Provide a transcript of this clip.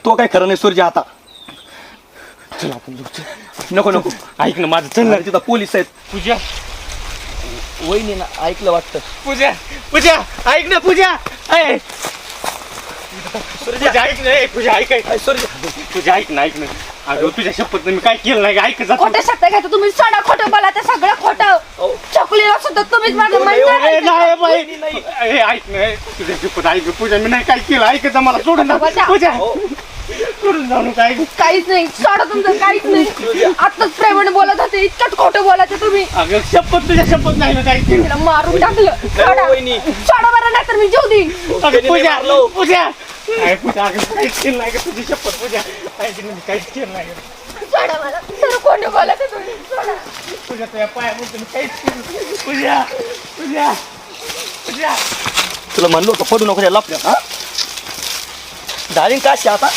तो काय खरं नाही सूर्य आता. चल आपण नको नको ऐक ना माझं, चल ना. तिथं पोलीस आहेत. पूजा, वहिनी ना ऐकलं वाटतं. पूजा, पूजा ऐक ना. पूजा, ऐ पूजा ऐक ना. पूजा ऐक. पूजा ऐक ना, ऐक ना. अगं तुझ्या शपथ मी काय केलं नाही. ऐक जा. खोटे शब्द घ्यायचं तुम्ही. सोडा खोटं बोला, ते सगळं खोटं. चकुलीला सुद्धा तुम्हीच माझं मन नाही बाई. ऐक ना, तुझ्या शपथ ऐक. पूजा मी नाही काय केलं. ऐक जा, मला सोडून ना. पूजा सोडून जाऊ नका. ऐक. काहीच नाही. सोडा तुमचं काहीच नाही. आताच प्रेमाने बोलत होते, इतकंच खोटं बोलायचं तुम्ही. अगं शपथ, तुझ्या शपथ नाही ना काय केलं. तिला मारून टाकलं. सोडा सोडा बरं, नाही तर मी जेव देईन. अगं पूजा, पूजा पूजा, अगं काहीच केलं नाही. तुझी शपथ पूजा, ऐक ना, मी काहीच केलं नाही. सोडा मला. तर खोटं बोलायचं तुम्ही. सोडा. तुझ्या तुझ्या पाया बोलतो मी काहीच केलं. पूजा, पूजा, पूजा. तुला म्हणलो होतं पडू नको लपल्या. हा झाली का अशी आता.